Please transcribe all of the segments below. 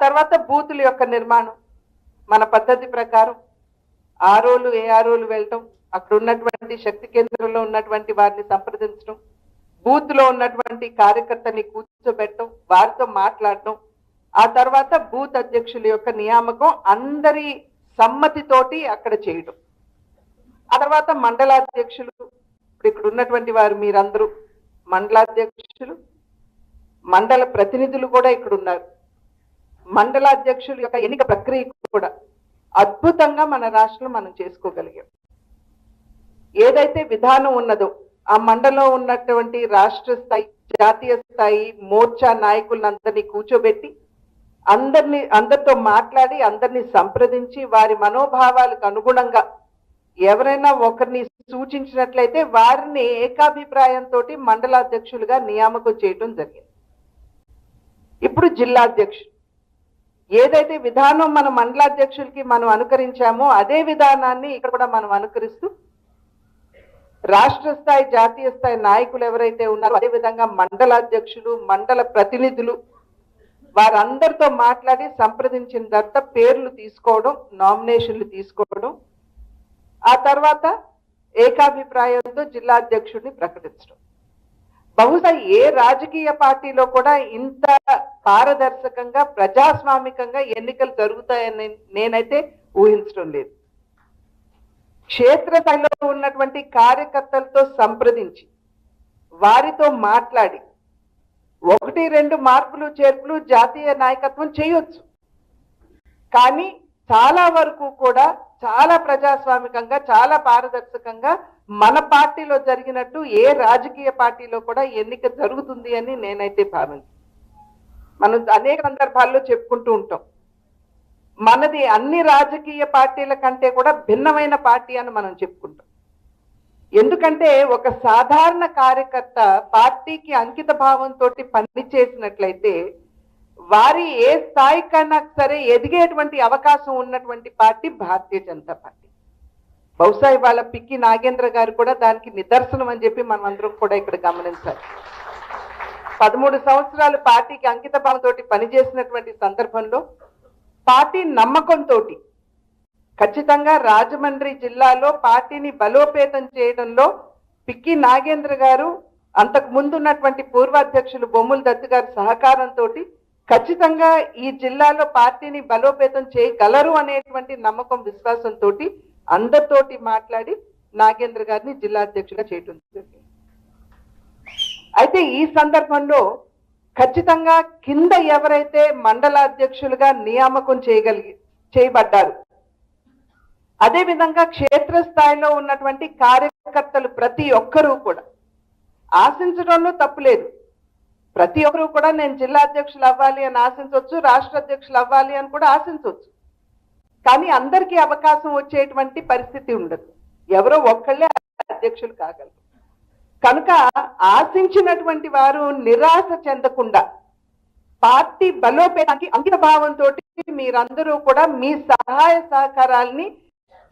తర్వాత బూతుల యొక్క నిర్మాణం మన పద్ధతి ప్రకారం ఆర్ఓలు ఏఆర్ఓలు వెళ్ళటం, అక్కడ ఉన్నటువంటి శక్తి కేంద్రంలో ఉన్నటువంటి వారిని సంప్రదించడం, బూత్ లో ఉన్నటువంటి కార్యకర్తని కూర్చోబెట్టడం, వారితో మాట్లాడటం, ఆ తర్వాత బూత్ అధ్యక్షుల యొక్క నియామకం అందరి సమ్మతితోటి అక్కడ చేయడం, ఆ తర్వాత మండలాధ్యక్షులు, ఇప్పుడు ఇక్కడ ఉన్నటువంటి వారు మీరందరూ మండలాధ్యక్షులు, మండల ప్రతినిధులు కూడా ఇక్కడ ఉన్నారు. మండలాధ్యక్షుల యొక్క ఎన్నిక ప్రక్రియ కూడా అద్భుతంగా మన రాష్ట్రంలో మనం చేసుకోగలిగాం. ఏదైతే విధానం ఉన్నదో ఆ మండలంలో ఉన్నటువంటి రాష్ట్ర స్థాయి, జాతీయ స్థాయి మోర్చా నాయకులందరినీ కూర్చోబెట్టి అందరితో మాట్లాడి అందరినీ సంప్రదించి వారి మనోభావాలకు అనుగుణంగా ఎవరైనా ఒకరిని సూచించినట్లయితే వారిని ఏకాభిప్రాయంతో మండలాధ్యక్షులుగా నియామకం చేయడం జరిగింది. ఇప్పుడు జిల్లాధ్యక్షులు ఏదైతే విధానం మన మండలాధ్యక్షులకి మనం అనుకరించామో అదే విధానాన్ని ఇక్కడ కూడా మనం అనుకరిస్తూ రాష్ట్ర స్థాయి జాతీయ స్థాయి నాయకులు ఎవరైతే ఉన్నారో అదేవిధంగా మండలాధ్యక్షులు, మండల ప్రతినిధులు వారందరితో మాట్లాడి సంప్రదించిన తర్వాత పేర్లు తీసుకోవడం, నామినేషన్లు తీసుకోవడం, ఆ తర్వాత ఏకాభిప్రాయంతో జిల్లా అధ్యక్షుడిని ప్రకటించడం. బహుశా ఏ రాజకీయ పార్టీలో కూడా ఇంత పారదర్శకంగా ప్రజాస్వామికంగా ఎన్నికలు జరుగుతాయని నేనైతే ఊహించడం లేదు. క్షేత్రస్థాయిలో ఉన్నటువంటి కార్యకర్తలతో సంప్రదించి వారితో మాట్లాడి 1-2 మార్పులు చేర్పులు జాతీయ నాయకత్వం చేయొచ్చు, కానీ చాలా వరకు కూడా చాలా ప్రజాస్వామికంగా చాలా పారదర్శకంగా మన పార్టీలో జరిగినట్టు ఏ రాజకీయ పార్టీలో కూడా ఎన్నిక జరుగుతుంది అని నేనైతే భావించాను. మనం అనేక సందర్భాల్లో చెప్పుకుంటూ ఉంటాం, మనది అన్ని రాజకీయ పార్టీల కంటే కూడా భిన్నమైన పార్టీ అని మనం చెప్పుకుంటాం. ఎందుకంటే ఒక సాధారణ కార్యకర్త పార్టీకి అంకిత భావంతో పని చేసినట్లయితే వారి ఏ స్థాయికైనా సరే ఎదిగేటువంటి అవకాశం ఉన్నటువంటి పార్టీ భారతీయ జనతా పార్టీ. బహుశా ఇవాళ పిక్కి నాగేంద్ర గారు కూడా దానికి నిదర్శనం అని చెప్పి మనం అందరం కూడా ఇక్కడ గమనించాలి. 13 సంవత్సరాలు పార్టీకి అంకిత భావంతో పనిచేసినటువంటి సందర్భంలో పార్టీ నమ్మకంతో ఖచ్చితంగా రాజమండ్రి జిల్లాలో పార్టీని బలోపేతం చేయడంలో పిక్కి నాగేంద్ర గారు అంతకు ముందు ఉన్నటువంటి పూర్వాధ్యక్షులు బొమ్ముల దత్తు గారి సహకారంతో ఖచ్చితంగా ఈ జిల్లాలో పార్టీని బలోపేతం చేయగలరు అనేటువంటి నమ్మకం, విశ్వాసంతో అందరితోటి మాట్లాడి నాగేంద్ర గారిని జిల్లా అధ్యక్షుడిగా చేయడం జరిగింది. అయితే ఈ సందర్భంలో ఖచ్చితంగా కింద ఎవరైతే మండలాధ్యక్షులుగా నియామకం చేయబడ్డారు, అదేవిధంగా క్షేత్రస్థాయిలో ఉన్నటువంటి కార్యకర్తలు ప్రతి ఒక్కరూ కూడా ఆశించడంలో తప్పులేదు. ప్రతి ఒక్కరూ కూడా నేను జిల్లా అధ్యక్షులు అవ్వాలి అని ఆశించవచ్చు, రాష్ట్ర అధ్యక్షులు అవ్వాలి అని కూడా ఆశించవచ్చు. కానీ అందరికీ అవకాశం వచ్చేటువంటి పరిస్థితి ఉండదు, ఎవరో ఒక్కళ్ళే అధ్యక్షులు కాగలరు. కనుక ఆశించినటువంటి వారు నిరాశ చెందకుండా పార్టీ బలోపేతానికి అంకిత భావంతో మీరందరూ కూడా మీ సహాయ సహకారాల్ని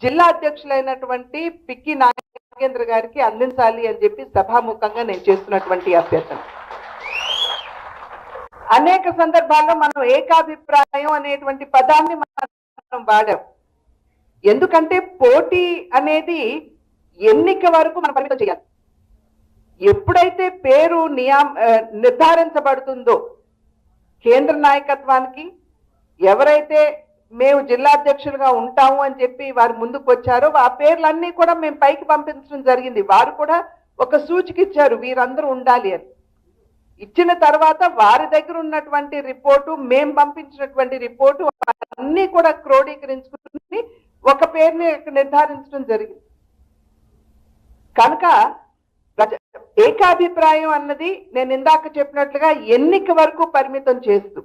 జిల్లా అధ్యక్షులైనటువంటి పిక్కి నాగేంద్ర గారికి అందించాలి అని చెప్పి సభాముఖంగా నేను చేస్తున్నటువంటి అభ్యర్థన. అనేక సందర్భాల్లో మనం ఏకాభిప్రాయం అనేటువంటి పదాన్ని మనం వాడాం. ఎందుకంటే పోటీ అనేది ఎన్నిక వరకు మనం పరిమితం చేయాలి. ఎప్పుడైతే పేరు నిర్ధారించబడుతుందో కేంద్ర నాయకత్వానికి ఎవరైతే మేము జిల్లా అధ్యక్షులుగా ఉంటాము అని చెప్పి వారు ముందుకు వచ్చారో ఆ పేర్లన్నీ కూడా మేము పైకి పంపించడం జరిగింది. వారు కూడా ఒక సూచిక ఇచ్చారు, వీరందరూ ఉండాలి అని. ఇచ్చిన తర్వాత వారి దగ్గర ఉన్నటువంటి రిపోర్టు, మేము పంపించినటువంటి రిపోర్టు అన్ని కూడా క్రోడీకరించుకుని ఒక పేరుని నిర్ధారించడం జరిగింది. కనుక ఏకాభిప్రాయం అన్నది నేను ఇందాక చెప్పినట్లుగా ఎన్నిక వరకు పరిమితం చేస్తూ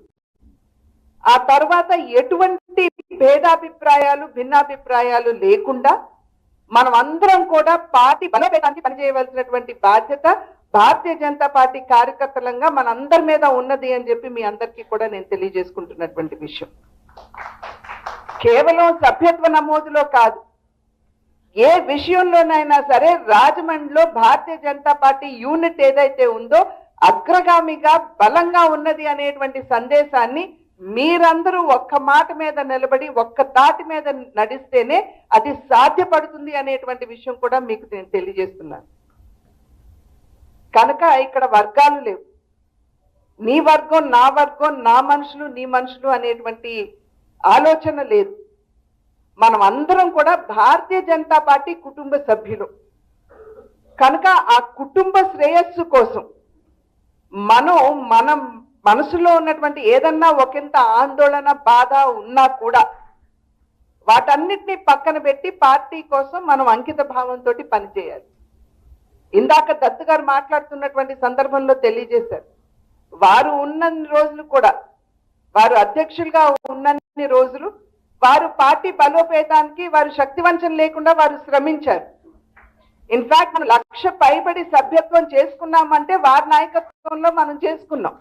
ఆ తర్వాత ఎటువంటి భేదాభిప్రాయాలు భిన్నాభిప్రాయాలు లేకుండా మనం అందరం కూడా పార్టీ బలోపేతానికి పనిచేయవలసినటువంటి బాధ్యత భారతీయ జనతా పార్టీ కార్యకర్తలంగా మనందరి మీద ఉన్నది అని చెప్పి మీ అందరికీ కూడా నేను తెలియజేసుకుంటున్నటువంటి విషయం. కేవలం సభ్యత్వ నమోదులో కాదు, ఏ విషయంలోనైనా సరే రాజమండ్రిలో భారతీయ జనతా పార్టీ యూనిట్ ఏదైతే ఉందో అగ్రగామిగా బలంగా ఉన్నది అనేటువంటి సందేశాన్ని మీరందరూ ఒక్క మాట మీద నిలబడి ఒక్క తాటి మీద నడిస్తేనే అది సాధ్యపడుతుంది అనేటువంటి విషయం కూడా మీకు నేను తెలియజేస్తున్నాను. కనుక ఇక్కడ వర్గాలు లేవు. నీ వర్గం నా వర్గం, నా మనుషులు నీ మనుషులు అనేటువంటి ఆలోచన లేదు. మనం అందరం కూడా భారతీయ జనతా పార్టీ కుటుంబ సభ్యులు. కనుక ఆ కుటుంబ శ్రేయస్సు కోసం మనం మనసులో ఉన్నటువంటి ఏదన్నా ఒకంత ఆందోళన బాధ ఉన్నా కూడా వాటన్నిటినీ పక్కన పెట్టి పార్టీ కోసం మనం అంకిత భావంతో పనిచేయాలి. ఇందాక దత్తు గారు మాట్లాడుతున్నటువంటి సందర్భంలో తెలియజేశారు, వారు ఉన్నన్ని రోజులు కూడా, వారు అధ్యక్షులుగా ఉన్నన్ని రోజులు వారు పార్టీ బలోపేతానికి వారు శక్తివంచన లేకుండా వారు శ్రమించారు. ఇన్ఫాక్ట్ మనం 1,00,000 పైబడి సభ్యత్వం చేసుకున్నామంటే వారి నాయకత్వంలో మనం చేసుకున్నాం.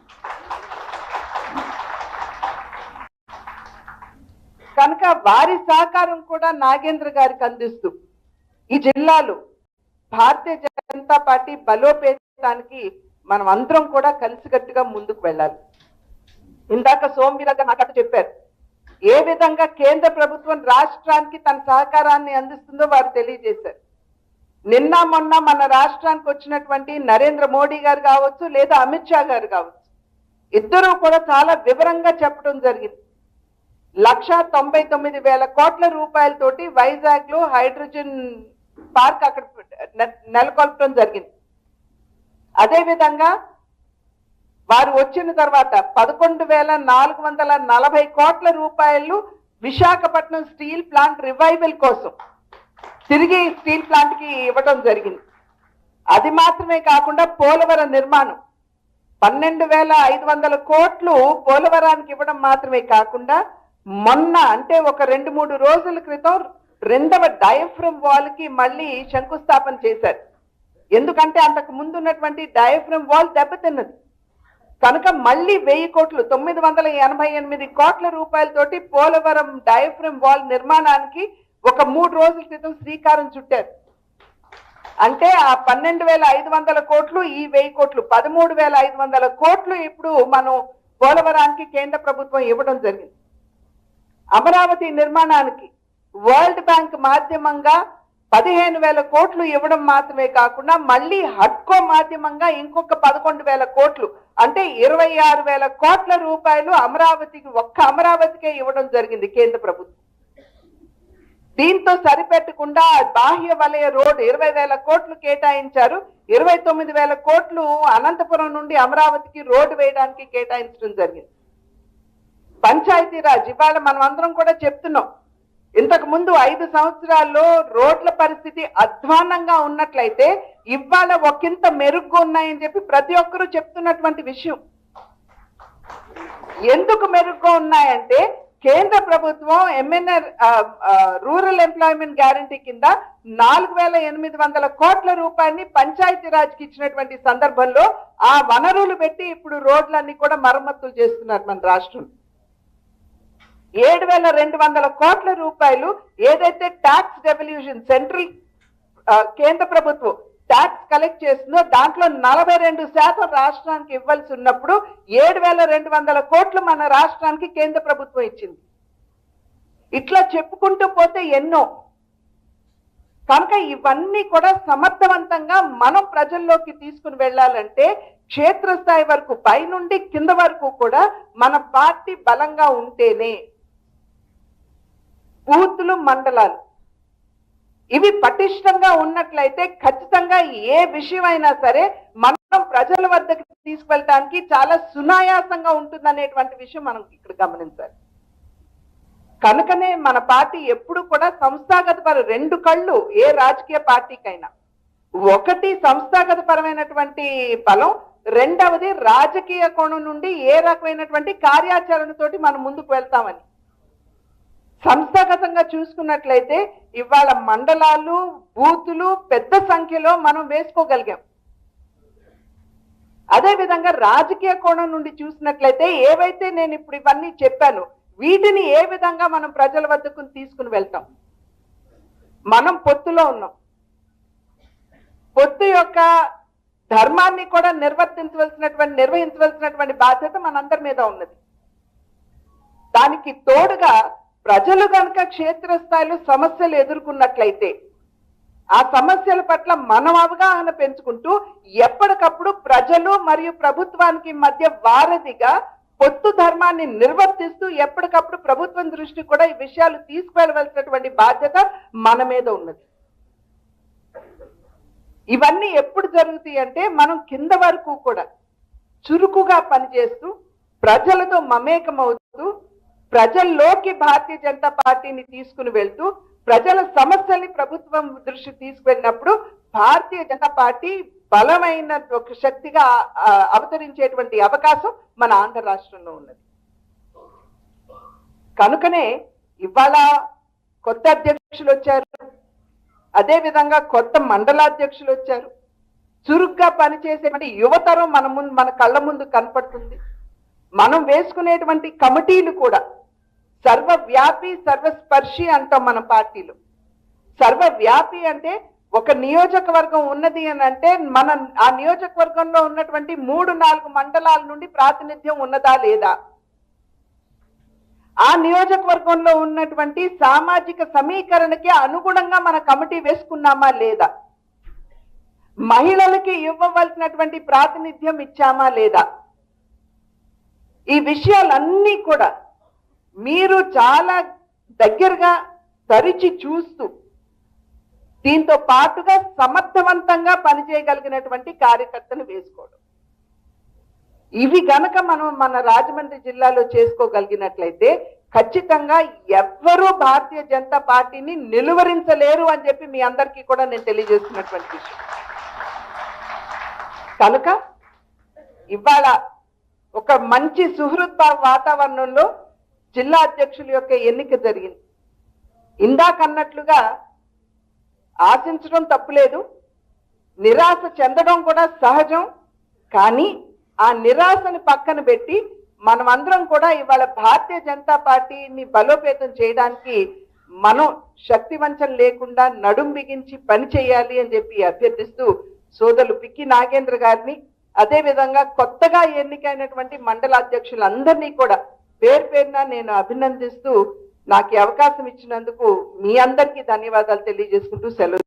కనుక వారి సహకారం కూడా నాగేంద్ర గారికి అందిస్తూ ఈ జిల్లాలో భారతీయ జనతా పార్టీ బలోపేతానికి మనం అందరం కూడా కలిసికట్టుగా ముందుకు వెళ్ళాలి. ఇందాక సోమవీరగా మాట్లాడుతూ చెప్పారు, ఏ విధంగా కేంద్ర ప్రభుత్వం రాష్ట్రానికి తన సహకారాన్ని అందిస్తుందో వారు తెలియజేశారు. నిన్న మొన్న మన రాష్ట్రానికి వచ్చినటువంటి నరేంద్ర మోడీ గారు కావచ్చు, లేదా అమిత్ షా గారు కావచ్చు, ఇద్దరూ కూడా చాలా వివరంగా చెప్పడం జరిగింది. 1,99,000 కోట్ల రూపాయలతోటి వైజాగ్ లో హైడ్రోజన్ పార్క్ అక్కడ నెలకొల్పడం జరిగింది. అదేవిధంగా వారు వచ్చిన తర్వాత 11,440 కోట్ల రూపాయలు విశాఖపట్నం స్టీల్ ప్లాంట్ రివైవల్ కోసం తిరిగి స్టీల్ ప్లాంట్ కి ఇవ్వడం జరిగింది. అది మాత్రమే కాకుండా పోలవరం నిర్మాణం 12,500 కోట్లు పోలవరానికి ఇవ్వడం మాత్రమే కాకుండా మొన్న అంటే ఒక 2-3 రోజుల క్రితం 2వ డయాఫ్రమ్ వాల్ కి మళ్ళీ శంకుస్థాపన చేశారు. ఎందుకంటే అంతకు ముందు ఉన్నటువంటి డయాఫ్రమ్ వాల్ దెబ్బతిన్నది. కనుక మళ్ళీ 1000 కోట్లు 988 కోట్ల రూపాయలతోటి పోలవరం డయాఫ్రమ్ వాల్ నిర్మాణానికి ఒక 3 రోజుల క్రితం శ్రీకారం చుట్టారు. అంటే ఆ 12,500 కోట్లు, ఈ 1000 కోట్లు 13,500 కోట్లు ఇప్పుడు మనం పోలవరానికి కేంద్ర ప్రభుత్వం ఇవ్వడం జరిగింది. అమరావతి నిర్మాణానికి వరల్డ్ బ్యాంక్ మాధ్యమంగా 15,000 కోట్లు ఇవ్వడం మాత్రమే కాకుండా మళ్ళీ హడ్కో మాధ్యమంగా ఇంకొక 11,000 కోట్లు అంటే 26,000 కోట్ల రూపాయలు అమరావతికి, ఒక్క అమరావతికే ఇవ్వడం జరిగింది కేంద్ర ప్రభుత్వం. దీంతో సరిపెట్టకుండా బాహ్య వలయ రోడ్డు 20,000 కోట్లు కేటాయించారు. 29,000 కోట్లు అనంతపురం నుండి అమరావతికి రోడ్డు వేయడానికి కేటాయించడం జరిగింది. పంచాయతీరాజ్ ఇవాళ మనం అందరం కూడా చెప్తున్నాం, ఇంతకు ముందు 5 సంవత్సరాల్లో రోడ్ల పరిస్థితి అధ్వాన్నంగా ఉన్నట్లయితే ఇవాళ ఒకంత మెరుగ్గా ఉన్నాయని చెప్పి ప్రతి ఒక్కరూ చెప్తున్నటువంటి విషయం. ఎందుకు మెరుగ్గా ఉన్నాయంటే కేంద్ర ప్రభుత్వం ఎంఎన్ఆర్ రూరల్ ఎంప్లాయ్మెంట్ గ్యారంటీ కింద 4,800 కోట్ల రూపాయలని పంచాయతీరాజ్కి ఇచ్చినటువంటి సందర్భంలో ఆ వనరులు పెట్టి ఇప్పుడు రోడ్లన్నీ కూడా మరమ్మతులు చేస్తున్నారు మన రాష్ట్రం. 7,200 కోట్ల రూపాయలు ఏదైతే ట్యాక్స్ డెవల్యూషన్ సెంట్రల్ కేంద్ర ప్రభుత్వం ట్యాక్స్ కలెక్ట్ చేస్తుందో దాంట్లో 42% రాష్ట్రానికి ఇవ్వాల్సి ఉన్నప్పుడు 7,200 కోట్లు మన రాష్ట్రానికి కేంద్ర ప్రభుత్వం ఇచ్చింది. ఇట్లా చెప్పుకుంటూ పోతే ఎన్నో. కనుక ఇవన్నీ కూడా సమర్థవంతంగా మనం ప్రజల్లోకి తీసుకుని వెళ్ళాలంటే క్షేత్రస్థాయి వరకు పైనుండి కింద వరకు కూడా మన పార్టీ బలంగా ఉంటేనే, బూతులు మండలాలు ఇవి పటిష్టంగా ఉన్నట్లయితే ఖచ్చితంగా ఏ విషయమైనా సరే మనం ప్రజల వద్దకు తీసుకెళ్ళటానికి చాలా సునాయాసంగా ఉంటుందనేటువంటి విషయం మనం ఇక్కడ గమనించాలి. కనుకనే మన పార్టీ ఎప్పుడు కూడా సంస్థాగత 2 కళ్ళు ఏ రాజకీయ పార్టీకైనా. ఒకటి సంస్థాగత పరమైనటువంటి బలం, రెండవది రాజకీయ కోణం నుండి ఏ రకమైనటువంటి కార్యాచరణతోటి మనం ముందుకు వెళ్తామని. సంస్థాగతంగా చూసుకున్నట్లయితే ఇవాళ మండలాలు, బూతులు పెద్ద సంఖ్యలో మనం వేసుకోగలిగాం. అదేవిధంగా రాజకీయ కోణం నుండి చూసినట్లయితే ఏవైతే నేను ఇప్పుడు ఇవన్నీ చెప్పాను వీటిని ఏ విధంగా మనం ప్రజల వద్దకు తీసుకుని వెళ్తాం. మనం పొత్తులో ఉన్నాం. పొత్తు యొక్క ధర్మాన్ని కూడా నిర్వహించవలసినటువంటి బాధ్యత మనందరి మీద ఉన్నది. దానికి తోడుగా ప్రజలు గనక క్షేత్రస్థాయిలో సమస్యలు ఎదుర్కొన్నట్లయితే ఆ సమస్యల పట్ల మనం అవగాహన పెంచుకుంటూ ఎప్పటికప్పుడు ప్రజలు మరియు ప్రభుత్వానికి మధ్య వారధిగా పొత్తు ధర్మాన్ని నిర్వర్తిస్తూ ఎప్పటికప్పుడు ప్రభుత్వం దృష్టి కూడా ఈ విషయాలు తీసుకువెళ్ళవలసినటువంటి బాధ్యత మన మీద ఉన్నది. ఇవన్నీ ఎప్పుడు జరుగుతాయి అంటే మనం కింద వరకు కూడా చురుకుగా పనిచేస్తూ ప్రజలతో మమేకమవుతూ ప్రజల్లోకి భారతీయ జనతా పార్టీని తీసుకుని వెళ్తూ ప్రజల సమస్యల్ని ప్రభుత్వం దృష్టి తీసుకువెళ్ళినప్పుడు భారతీయ జనతా పార్టీ బలమైన ఒక శక్తిగా అవతరించేటువంటి అవకాశం మన ఆంధ్ర రాష్ట్రంలో ఉన్నది. కనుకనే ఇవాళ కొత్త అధ్యక్షులు వచ్చారు, అదే విధంగా కొత్త మండలాధ్యక్షులు వచ్చారు. చురుగ్గా పనిచేసేటువంటి యువతరం మన కళ్ళ ముందు కనపడుతుంది. మనం వేసుకునేటువంటి కమిటీలు కూడా సర్వవ్యాపి సర్వస్పర్శి అంటాం మన పార్టీలో. సర్వవ్యాపి అంటే ఒక నియోజకవర్గం ఉన్నది అని అంటే మన ఆ నియోజకవర్గంలో ఉన్నటువంటి 3-4 మండలాల నుండి ప్రాతినిధ్యం ఉన్నదా లేదా, ఆ నియోజకవర్గంలో ఉన్నటువంటి సామాజిక సమీకరణకి అనుగుణంగా మన కమిటీ వేసుకున్నామా లేదా, మహిళలకి ఇవ్వవలసినటువంటి ప్రాతినిధ్యం ఇచ్చామా లేదా, ఈ విషయాలన్నీ కూడా మీరు చాలా దగ్గరగా తరిచి చూస్తూ దీంతో పాటుగా సమర్థవంతంగా పనిచేయగలిగినటువంటి కార్యకర్తను వేసుకోవడం, ఇవి గనక మనం మన రాజమండ్రి జిల్లాలో చేసుకోగలిగినట్లయితే ఖచ్చితంగా ఎవ్వరూ భారతీయ జనతా పార్టీని నిలువరించలేరు అని చెప్పి మీ అందరికీ కూడా నేను తెలియజేస్తున్నటువంటి విషయం. కనుక ఇవాళ ఒక మంచి సుహృద్భావ వాతావరణంలో జిల్లా అధ్యక్షుల యొక్క ఎన్నిక జరిగింది. ఇందాకన్నట్లుగా ఆశించడం తప్పులేదు, నిరాశ చెందడం కూడా సహజం. కానీ ఆ నిరాశని పక్కన పెట్టి మనమందరం కూడా ఇవాళ భారతీయ జనతా పార్టీని బలోపేతం చేయడానికి మనం శక్తి వంచన లేకుండా నడుం బిగించి పని చేయాలి అని చెప్పి అభ్యర్థిస్తూ సోదరులు పిక్కి నాగేంద్ర గారిని, అదే విధంగా కొత్తగా ఎన్నికైనటువంటి మండల అధ్యక్షులందరినీ కూడా పేరు పేరున నేను అభినందిస్తూ నాకు అవకాశం ఇచ్చినందుకు మీ అందరికీ ధన్యవాదాలు తెలియజేసుకుంటూ సెలవు.